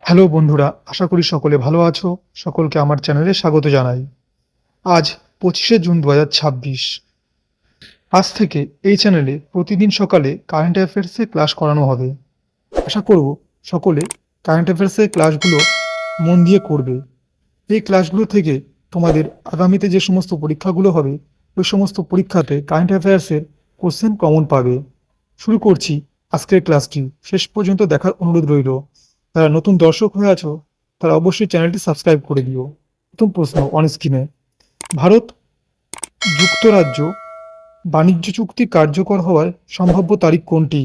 Hello বন্ধুরা, আশা করি সকলে ভালো আছো। সকলকে আমার চ্যানেলে স্বাগত জানাই। আজ 25শে জুন 2026। আজ থেকে এই চ্যানেলে প্রতিদিন সকালে কারেন্ট অ্যাফেয়ার্সের ক্লাস করানো হবে। আশা করব সকলে কারেন্ট অ্যাফেয়ার্সের ক্লাসগুলো মন দিয়ে করবে। এই ক্লাসগুলো থেকে তোমাদের আগামীতে যে সমস্ত পরীক্ষাগুলো হবে ওই সমস্ত পরীক্ষাতে কারেন্ট অ্যাফেয়ার্সের কোশ্চেন কমন পাবে। শুরু করছি আজকের ক্লাসটি। শেষ পর্যন্ত দেখার অনুরোধ রইল। যারা নতুন দর্শক হয়ে আছো তারা অবশ্যই চ্যানেলটি সাবস্ক্রাইব করে দিও। প্রথম প্রশ্ন অন স্ক্রিনে। ভারত যুক্তরাজ্য বাণিজ্য চুক্তি কার্যকর হওয়ার সম্ভাব্য তারিখ কোনটি?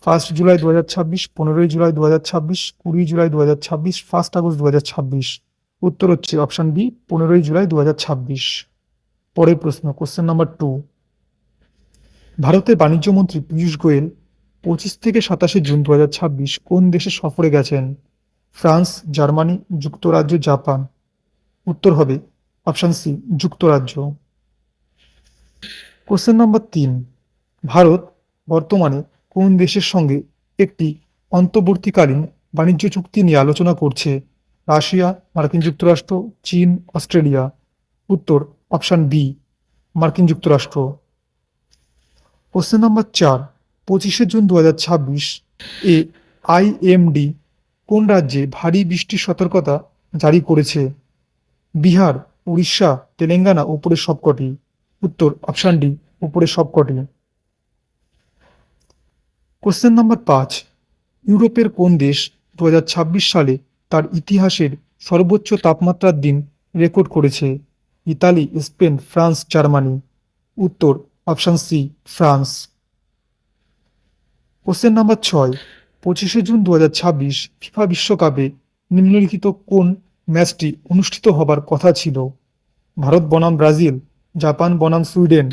1 জুলাই 2026, 15 জুলাই 2026, 20 জুলাই 2026, 1 আগস্ট 2026। উত্তর হচ্ছে অপশন বি, 15 জুলাই 2026। পরের প্রশ্ন কোশ্চেন নাম্বার 2। ভারতের বাণিজ্য মন্ত্রী পীযূষ গোয়েল 25 থেকে 27 জুন 2026 কোন দেশে সফরে গেছেন? ফ্রান্স, জার্মানি, যুক্তরাজ্য, জাপান। উত্তর হবে অপশন সি, যুক্তরাজ্য। Question number 3। ভারত বর্তমানে কোন দেশের সঙ্গে একটি অন্তর্বর্তীকালীন বাণিজ্য চুক্তি নিয়ে আলোচনা করছে? রাশিয়া, মার্কিন যুক্তরাষ্ট্র, চীন, অস্ট্রেলিয়া। উত্তর অপশন বি, মার্কিন যুক্তরাষ্ট্র। Question number 4। 25শে জুন 2026 এ আইএমডি কোন রাজ্যে ভারী বৃষ্টির সতর্কতা জারি করেছে? বিহার, উড়িষ্যা, তেলেঙ্গানা, উপরের সবকটি। উত্তর অপশন ডি, উপরের সবকটি। Question number 5। ইউরোপের কোন দেশ 2026 সালে তার ইতিহাসের সর্বোচ্চ তাপমাত্রার দিন রেকর্ড করেছে? Italy, Spain, France, Germany. উত্তর option C, France. Question number 6। 25শে জুন 2026 ফিফা বিশ্বকাপে নিম্নলিখিত কোন ম্যাচটি অনুষ্ঠিত হবার কথা ছিল? ভারত বনাম ব্রাজিল, জাপান বনাম সুইডেন,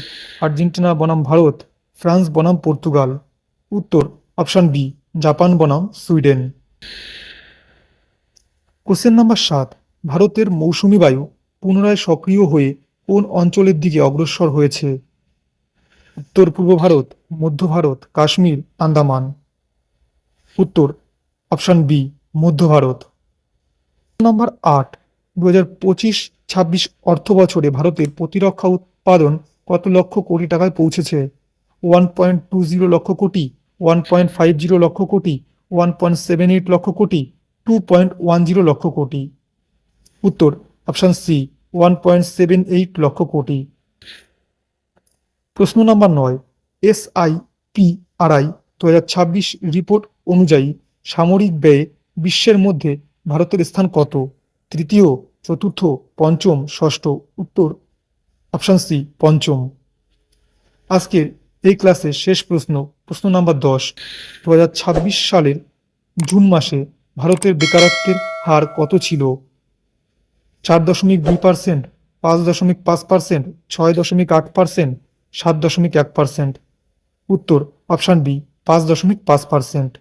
আর্জেন্টিনা বনাম ভারত, ফ্রান্স বনাম পর্তুগাল। উত্তর অপশন বি, জাপান বনাম সুইডেন। Question number 7। ভারতের মৌসুমী বায়ু পুনরায় সক্রিয় হয়ে কোন অঞ্চলের দিকে অগ্রসর হয়েছে? উত্তর পূর্ব ভারত, মধ্য ভারত, কাশ্মীর, আন্দামান। উত্তর অপশন বি, মধ্য ভারত। নম্বর 8। 2025-26 অর্থ বছরে ভারতের প্রতিরক্ষা উৎপাদন কত লক্ষ কোটি টাকায় পৌঁছেছে? 1.20 লক্ষ কোটি, 1.50 লক্ষ কোটি, 1.78 লক্ষ কোটি, 2.10 লক্ষ কোটি। উত্তর অপশন সি, 1.78 লক্ষ কোটি। প্রশ্ন নাম্বার 9। SIPRI 2026 রিপোর্ট অনুযায়ী সামরিক ব্যয়ে বিশ্বের মধ্যে ভারতের স্থান কত? তৃতীয়, চতুর্থ, পঞ্চম, ষষ্ঠ। উত্তর অপশন সি, পঞ্চম। আজকের এই ক্লাসের শেষ প্রশ্ন, প্রশ্ন নাম্বার 10। 2026 সালের জুন মাসে ভারতের বেকারত্বের হার কত ছিল? 4.2%, 5.5%, 6.8%, 7.1%। উত্তর অপশন বি, 5.5%।